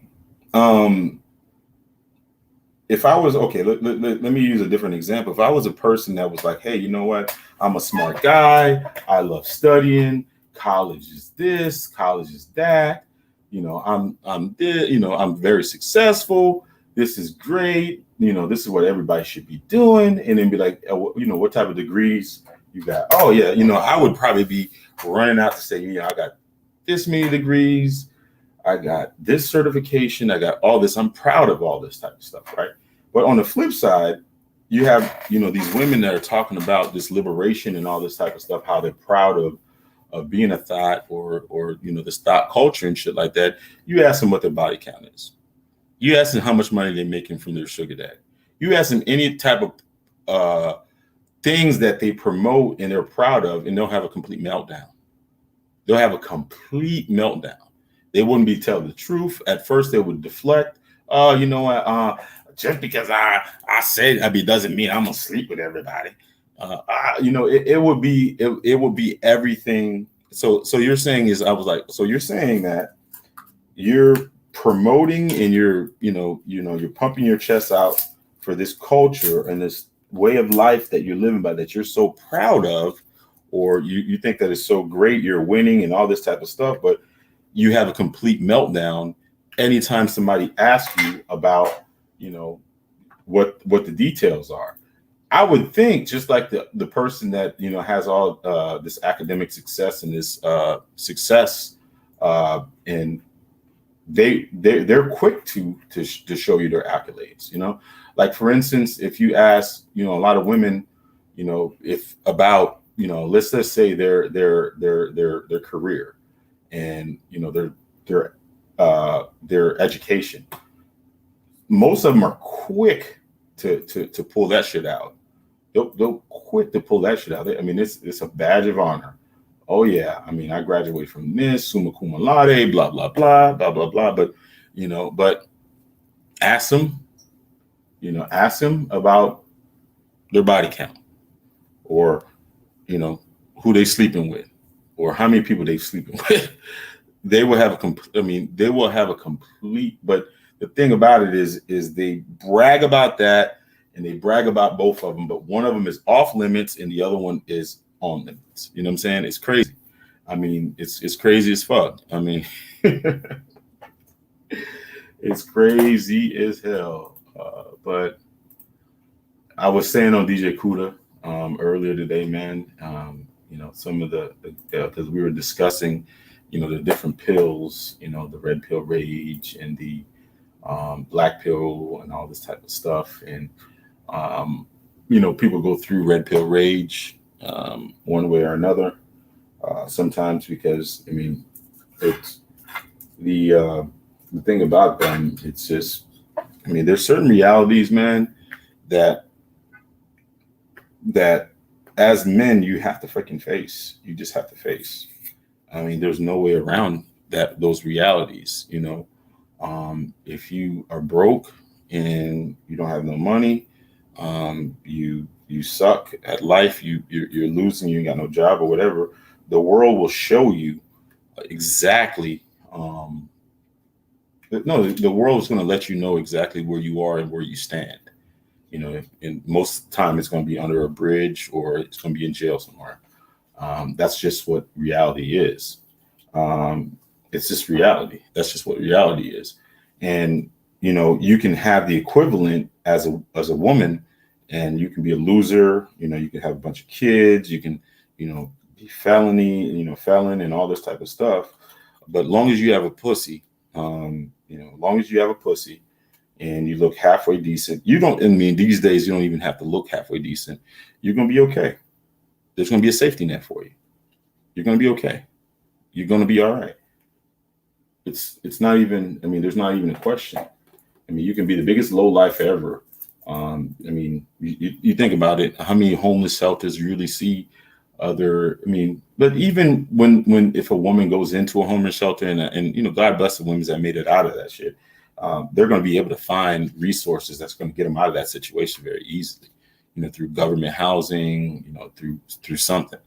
Speaker 1: if I was, okay, let me use a different example. If I was a person that was like, hey, you know what? I'm a smart guy. I love studying. College is this, college is that. I'm this, I'm very successful. This is great. This is what everybody should be doing. And then be like, what type of degrees you got? Oh yeah, I would probably be running out to say, I got this many degrees. I got this certification. I got all this. I'm proud of all this type of stuff, right? But on the flip side, you have, these women that are talking about this liberation and all this type of stuff, how they're proud of being a thought or this thought culture and shit like that. You ask them what their body count is. You ask them how much money they're making from their sugar daddy. You ask them any type of things that they promote and they're proud of, and they'll have a complete meltdown. They'll have a complete meltdown. They wouldn't be telling the truth. At first, they would deflect. Oh, you know what? Just because I said, doesn't mean I'm gonna sleep with everybody. It would be everything. So you're saying is, I was like, so you're saying that you're promoting and you're pumping your chest out for this culture and this way of life that you're living by, that you're so proud of, or you think that it's so great, you're winning and all this type of stuff, but you have a complete meltdown anytime somebody asks you about, what the details are. I would think just like the person that, has all this academic success and this success, and they're quick to show you their accolades, like for instance, if you ask, a lot of women, if about, let's just say their career and, their education, most of them are quick to pull that shit out. They'll quick to pull that shit out. I mean, it's a badge of honor. Oh yeah, I mean, I graduated from this, summa cum laude, blah blah blah, blah blah blah. But but ask them about their body count, or who they sleeping with, or how many people they sleeping with. They will have a complete. But the thing about it is they brag about that, and they brag about both of them, but one of them is off limits and the other one is on limits. You know what I'm saying? It's crazy. I mean, it's crazy as fuck. I mean, it's crazy as hell. But I was saying on DJ Kuda earlier today, man, some of the because we were discussing, the different pills, the red pill rage and the black pill and all this type of stuff. And, people go through red pill rage one way or another. Sometimes because, it's the thing about them, it's just, there's certain realities, man, that that as men you have to freaking face. You just have to face. There's no way around those realities. If you are broke and you don't have no money, you suck at life. You're losing. You ain't got no job or whatever. The world will show you exactly. No, the world is going to let you know exactly where you are and where you stand. And most of the time it's going to be under a bridge or it's going to be in jail somewhere. That's just what reality is. It's just reality. That's just what reality is. And, you can have the equivalent as a woman, and you can be a loser. You can have a bunch of kids. You can, be felon and all this type of stuff. But long as you have a pussy, long as you have a pussy and you look halfway decent, these days you don't even have to look halfway decent. You're going to be okay. There's going to be a safety net for you. You're going to be okay. You're going to be all right. It's not even, there's not even a question. You can be the biggest low life ever. You think about it, how many homeless shelters you really see but even when if a woman goes into a homeless shelter and God bless the women that made it out of that shit, they're going to be able to find resources that's going to get them out of that situation very easily, through government housing, through something.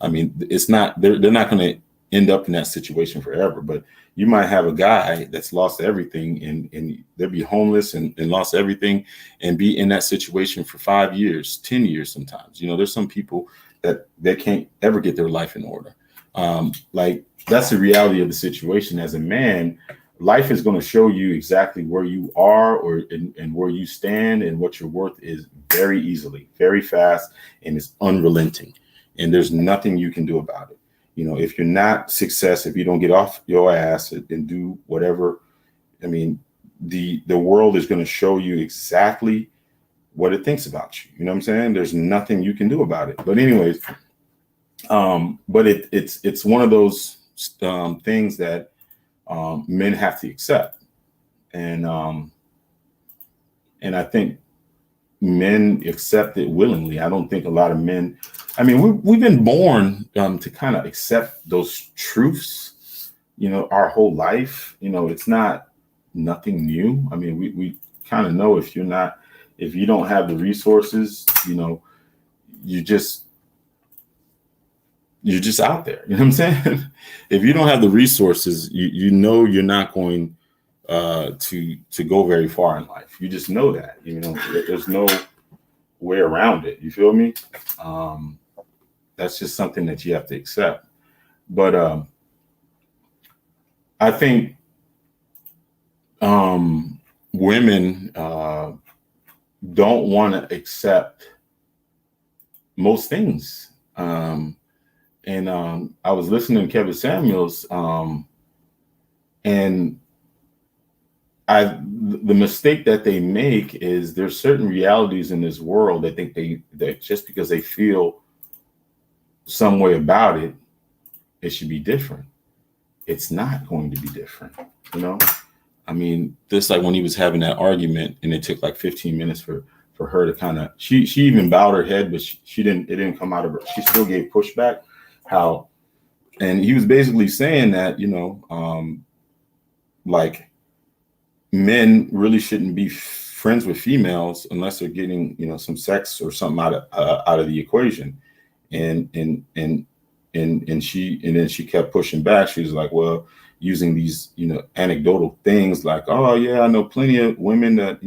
Speaker 1: It's not, they're not going to end up in that situation forever, but you might have a guy that's lost everything and they'll be homeless and lost everything and be in that situation for 5 years, 10 years sometimes. There's some people that they can't ever get their life in order. That's the reality of the situation. As a man, life is going to show you exactly where you are and where you stand and what your worth is very easily, very fast, and it's unrelenting. And there's nothing you can do about it. If you're not success, if you don't get off your ass and do whatever, the world is going to show you exactly what it thinks about you. You know what I'm saying? There's nothing you can do about it. But anyways, but it's one of those things that men have to accept. And I think men accept it willingly. I don't think a lot of men, we've been born to kind of accept those truths, our whole life. It's not nothing new. We kind of know if you don't have the resources, you're just out there. You know what I'm saying? If you don't have the resources, you're not going to go very far in life. You just know that. There's no way around it. You feel me? That's just something that you have to accept. But I think women don't want to accept most things. And I was listening to Kevin Samuels, and the mistake that they make is there's certain realities in this world that think that just because they feel some way about it, it should be different. It's not going to be different, This like when he was having that argument and it took like 15 minutes for her to kind of, she even bowed her head, but it didn't come out of her. She still gave pushback. And he was basically saying that, like men really shouldn't be friends with females unless they're getting, some sex or something out of the equation. And then she kept pushing back. She was like, well, using these, anecdotal things like, oh yeah, I know plenty of women that,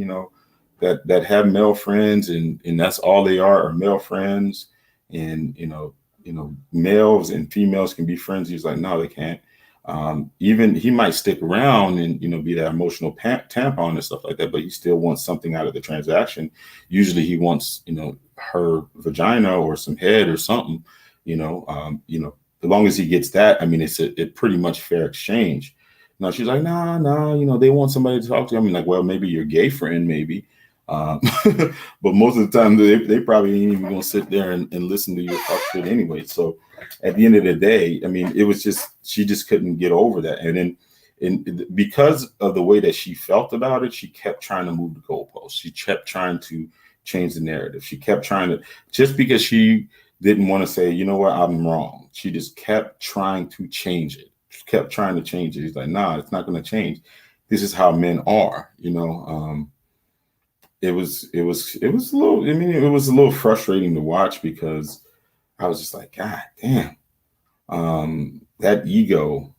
Speaker 1: that have male friends and that's all they are male friends. And, males and females can be friends. He's like, no, they can't. Even he might stick around and, be that emotional tampon and stuff like that, but he still wants something out of the transaction. Usually he wants, her vagina or some head or something, as long as he gets that, I mean, it's a pretty much fair exchange. No, she's like, nah, they want somebody to talk to. I mean, like, well, maybe your gay friend, maybe. Um, but most of the time, they probably ain't even gonna sit there and listen to your fuck shit anyway. So at the end of the day, I mean, it was just she just couldn't get over that, and then. And because of the way that she felt about it, she kept trying to move the goalposts. She kept trying to change the narrative. She kept trying to, just because she didn't want to say, you know what, I'm wrong. She just kept trying to change it. She kept trying to change it. He's like, nah, it's not going to change. This is how men are, it was a little, I mean, it was a little frustrating to watch because I was just like, God damn, that ego,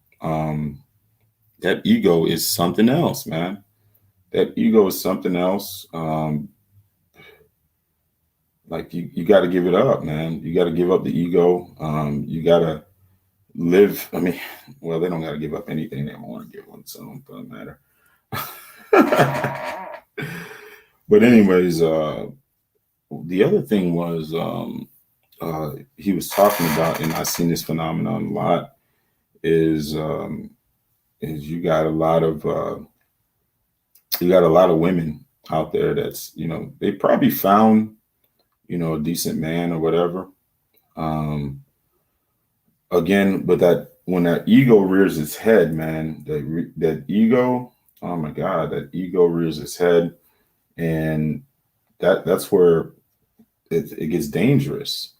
Speaker 1: that ego is something else, man. That ego is something else. Like you got to give it up, man. You got to give up the ego. You got to live. I mean, well, they don't got to give up anything they want to give up, so it doesn't matter. But anyways, the other thing was he was talking about, and I've seen this phenomenon a lot, is you got a lot of women out there that's, they probably found, a decent man or whatever. Again, but that when that ego rears its head, man, that ego, oh my God, that ego rears its head, and that's where it gets dangerous.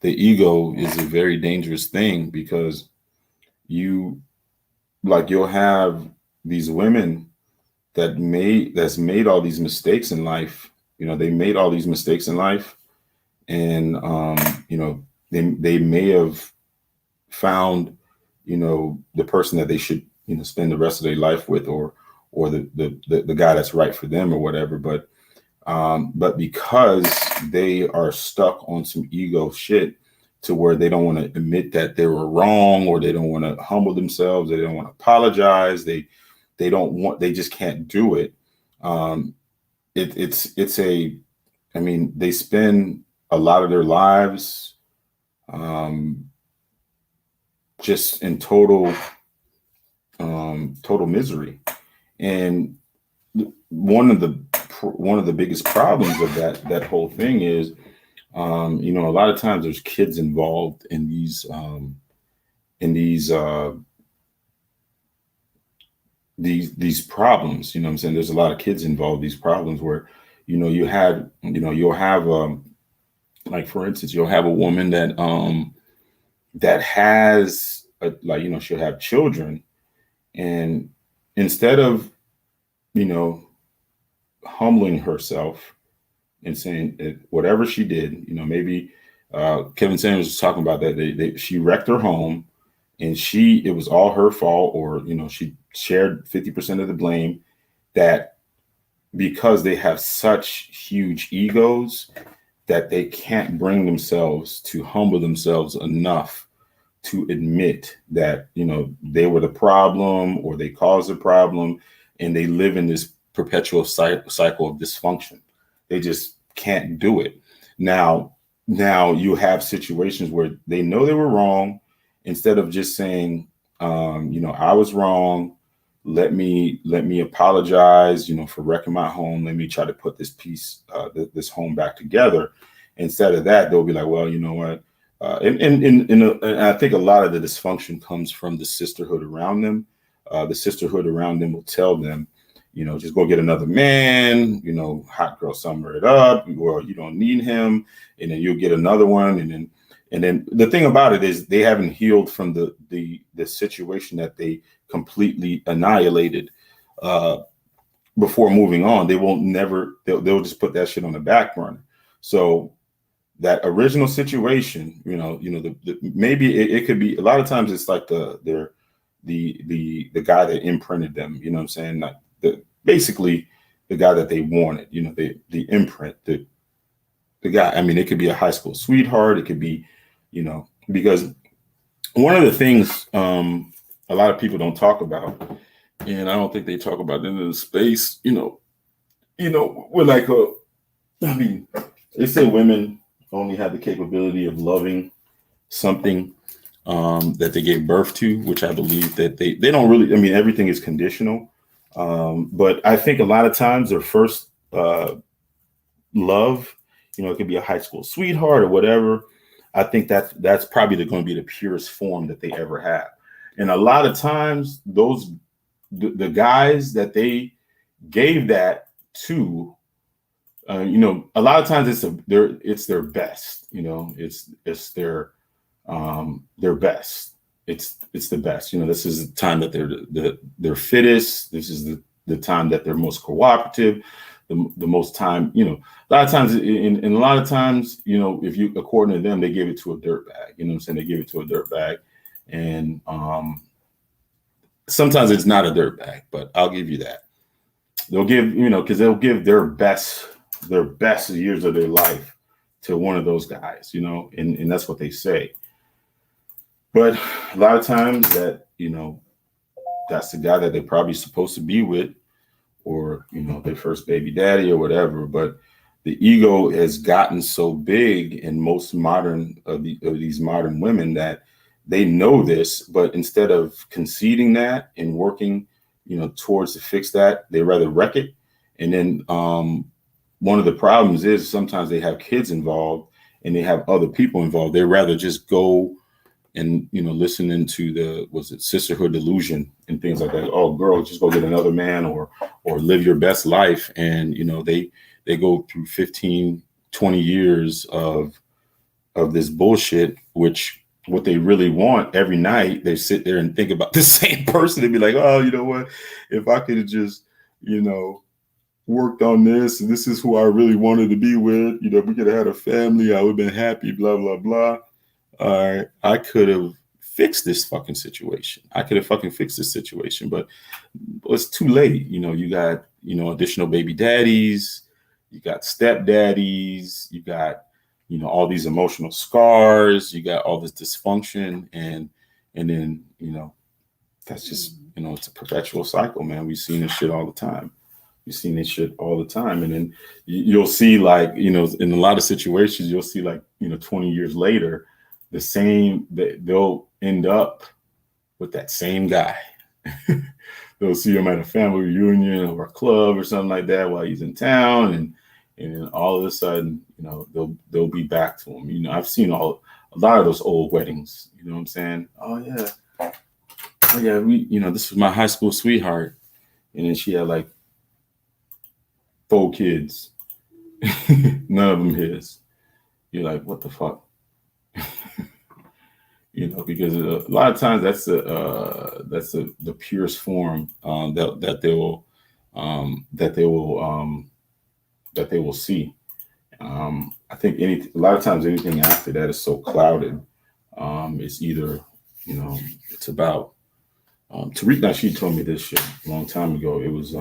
Speaker 1: The ego is a very dangerous thing because you'll have these women that's made all these mistakes in life. They made all these mistakes in life, and they may have found the person that they should spend the rest of their life with, or the guy that's right for them or whatever. But because they are stuck on some ego shit to where they don't want to admit that they were wrong, or they don't want to humble themselves, they don't want to apologize, they just can't do it. I mean, they spend a lot of their lives just in total misery. And one of the biggest problems of that whole thing is, a lot of times there's kids involved in these problems. You know what I'm saying? There's a lot of kids involved in these problems where, you'll have like, for instance, you'll have a woman that has she'll have children, and instead of, humbling herself and saying that whatever she did, maybe Kevin Samuels was talking about that she wrecked her home, and it was all her fault, or she shared 50% of the blame, that because they have such huge egos that they can't bring themselves to humble themselves enough to admit that they were the problem, or they caused the problem, and they live in this perpetual cycle of dysfunction. They just can't do it. Now you have situations where they know they were wrong. Instead of just saying, I was wrong, let me apologize, for wrecking my home. Let me try to put this this home back together. Instead of that, they'll be like, well, you know what? And I think a lot of the dysfunction comes from the sisterhood around them. The sisterhood around them will tell them, just go get another man, hot girl summer it up, or you don't need him, and then you'll get another one. And then the thing about it is they haven't healed from the situation that they completely annihilated before moving on. They'll just put that shit on the back burner. So that original situation, maybe it could be, a lot of times it's like the guy that imprinted them, what I'm saying? Like basically the guy that they wanted, the imprint, the guy. I mean, it could be a high school sweetheart. It could be, because one of the things a lot of people don't talk about, and I don't think they talk about it in the space, we're like, I mean, they say women only have the capability of loving something that they gave birth to, which I believe that they don't really, I mean, everything is conditional. But I think a lot of times their first love, it could be a high school sweetheart or whatever. I think that's probably going to be the purest form that they ever have. And a lot of times the guys that they gave that to, a lot of times it's their best, it's their best. It's the best. This is the time that they're fittest. This is the time that they're most cooperative. The most time, a lot of times, and a lot of times, if you, according to them, they give it to a dirt bag. You know what I'm saying? They give it to a dirt bag, and sometimes it's not a dirt bag, but I'll give you that. They'll give, because they'll give their best years of their life to one of those guys, and that's what they say. But a lot of times that, that's the guy that they're probably supposed to be with, or, their first baby daddy or whatever. But the ego has gotten so big in most of these modern women that they know this, but instead of conceding that and working, towards to fix that, they rather wreck it. And then one of the problems is sometimes they have kids involved and they have other people involved. They rather just go and, listening to the sisterhood delusion and things like that. Oh, girl, just go get another man or live your best life. And, they go through 15, 20 years of this bullshit, which what they really want every night, they sit there and think about the same person and be like, oh, you know what, if I could have just, worked on this, and this is who I really wanted to be with, we could have had a family, I would have been happy, blah, blah, blah. All right, I could have fixed this fucking situation. I could have fucking fixed this situation, but it's too late. You got, additional baby daddies, you got stepdaddies, you got, all these emotional scars, you got all this dysfunction, and then, that's just, it's a perpetual cycle, man. We've seen this shit all the time. And then you'll see, like, in a lot of situations, you'll see, like, 20 years later, they'll end up with that same guy. They'll see him at a family reunion or a club or something like that while he's in town, and then all of a sudden, they'll be back to him. I've seen a lot of those old weddings. You know what I'm saying? Oh yeah, this was my high school sweetheart, and then she had like 4 kids, none of them his. You're like, what the fuck? Because a lot of times that's the purest form that they will see. I think a lot of times anything after that is so clouded. It's either, it's about Tariq. Now, she told me this shit a long time ago. It was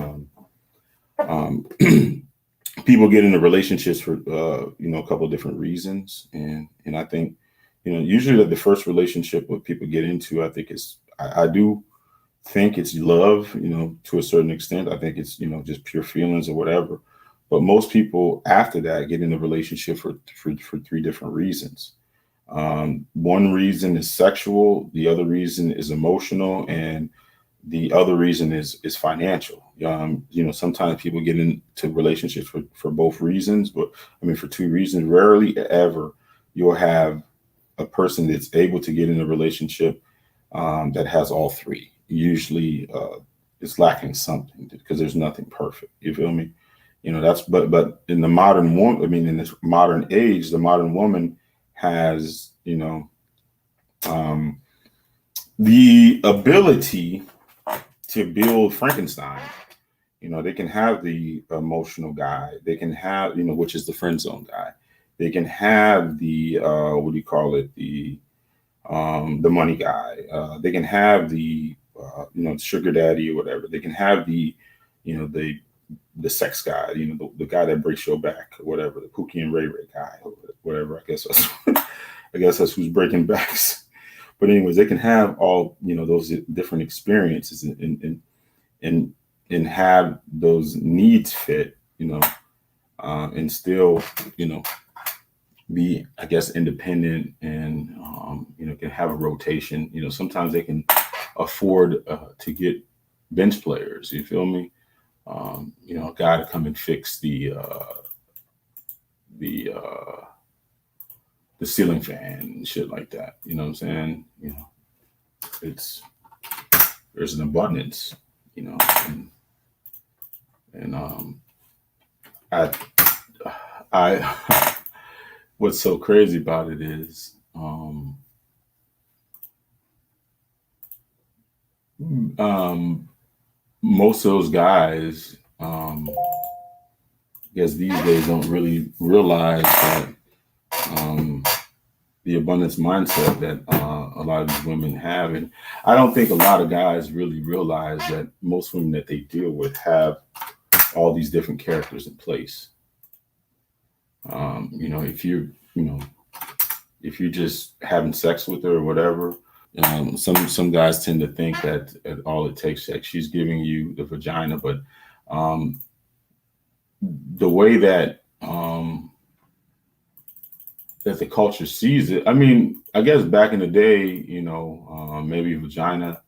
Speaker 1: people get into relationships for a couple of different reasons, and I think, usually the first relationship what people get into, I think I do think it's love, to a certain extent. I think it's, just pure feelings or whatever. But most people after that get in a relationship for 3 different reasons. One reason is sexual, the other reason is emotional, and the other reason is financial. Sometimes people get into relationships for both reasons, but I mean, for 2 reasons. Rarely ever you'll have a person that's able to get in a relationship that has all 3. Usually it's lacking something, because there's nothing perfect. You feel me? But in the modern woman, I mean, in this modern age, the modern woman has, the ability to build Frankenstein. They can have the emotional guy. They can have, which is the friend zone guy. They can have the what do you call it? The money guy. They can have the sugar daddy or whatever. They can have the the sex guy. The guy that breaks your back or whatever. The Pookie and Ray Ray guy or whatever. I guess that's who's breaking backs. But anyways, they can have all those different experiences and have those needs fit. And still be, I guess, independent and, can have a rotation. Sometimes they can afford to get bench players. You feel me? A guy to come and fix the uh, the ceiling fan and shit like that. You know what I'm saying? It's there's an abundance. You know, and I I what's so crazy about it is um, most of those guys, I guess these days don't really realize that um, the abundance mindset that a lot of these women have. And I don't think a lot of guys really realize that most women that they deal with have all these different characters in place. If if you're just having sex with her or whatever, some guys tend to think that all it takes, like she's giving you the vagina, but um, the way that the culture sees it. I mean, I guess back in the day, maybe vagina,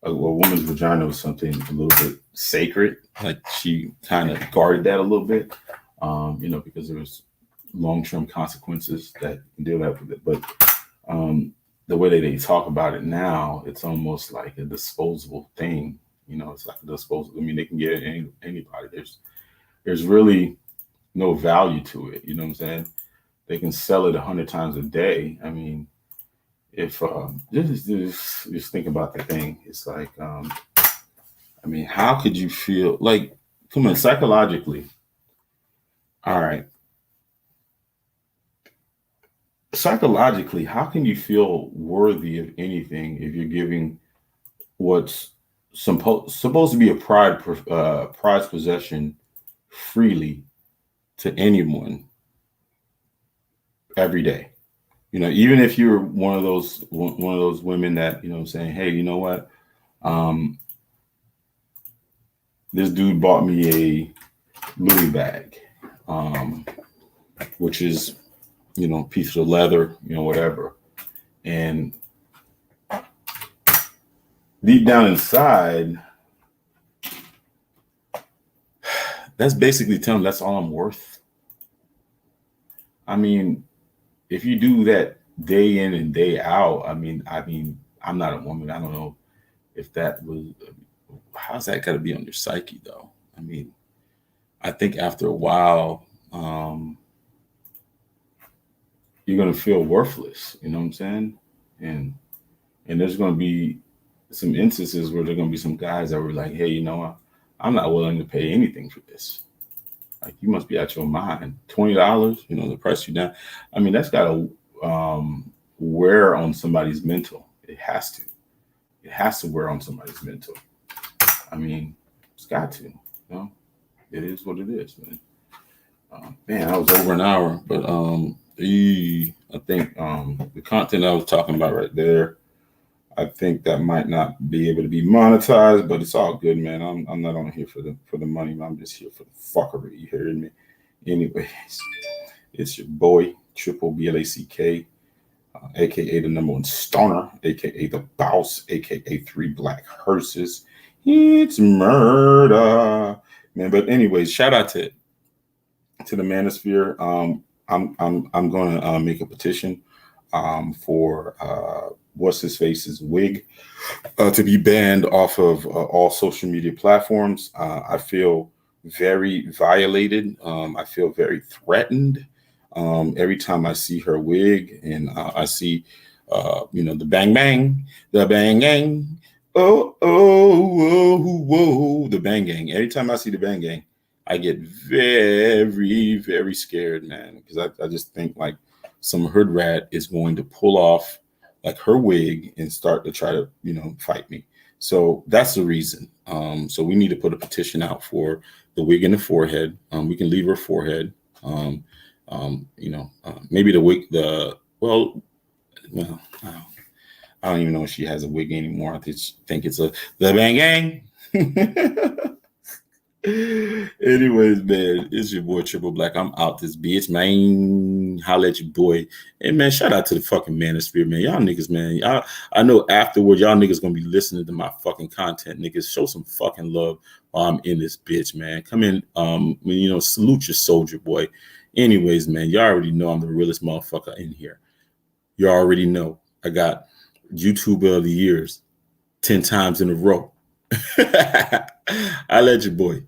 Speaker 1: a woman's vagina was something a little bit sacred. Like she kind of guarded that a little bit, because there was long-term consequences that deal with it. But the way that they talk about it now, it's almost like a disposable thing. It's like a disposable. I mean, they can get it anybody. There's really no value to it. You know what I'm saying? They can sell it 100 times a day. I mean, if just think about the thing. It's like, how could you feel like? Come on, psychologically. All right, psychologically, how can you feel worthy of anything if you're giving what's supposed to be a prized possession freely to anyone every day? Even if you're one of those women that, saying, hey, you know what? This dude bought me a Louis bag, which is, piece of leather, whatever. And deep down inside, that's basically telling that's all I'm worth. I mean, if you do that day in and day out, I'm not a woman. I don't know if that was, how's that got to be on your psyche though? I mean, I think after a while, you're going to feel worthless. You know what I'm saying? And there's going to be some instances where there are going to be some guys that were like, hey, I'm not willing to pay anything for this. Like, you must be out your mind. $20, the price you down. I mean, that's got to wear on somebody's mental. It has to. It has to wear on somebody's mental. I mean, it's got to. It is what it is, man. Man, I was over an hour, but I think the content I was talking about right there, I think that might not be able to be monetized, but it's all good, man. I'm not on here for the money. I'm just here for the fuckery. You hearing me? Anyways, it's your boy Triple BLACK, aka the number one stoner, aka the boss, aka 3 black hearses. It's murder, man. But anyways, shout out to the manosphere. I'm gonna make a petition for what's his face's wig to be banned off of all social media platforms. I feel very violated. I feel very threatened every time I see her wig, and I see the bang bang, the bang gang. Oh, whoa, the bang gang. Every time I see the bang gang, I get very, very scared, man, because I just think like some hood rat is going to pull off like her wig and start to try to, fight me. So that's the reason. So we need to put a petition out for the wig in the forehead. We can leave her forehead. Maybe the wig, I don't even know if she has a wig anymore. I think it's the bang gang. Anyways, man, it's your boy Triple Black. I'm out this bitch, man. Holla at your boy. And man, shout out to the fucking Manosphere, man. Y'all niggas, man. I know afterward, y'all niggas gonna be listening to my fucking content, niggas. Show some fucking love while I'm in this bitch, man. Come in, salute your soldier boy. Anyways, man, y'all already know I'm the realest motherfucker in here. You already know I got YouTuber of the years 10 times in a row. I let you boy.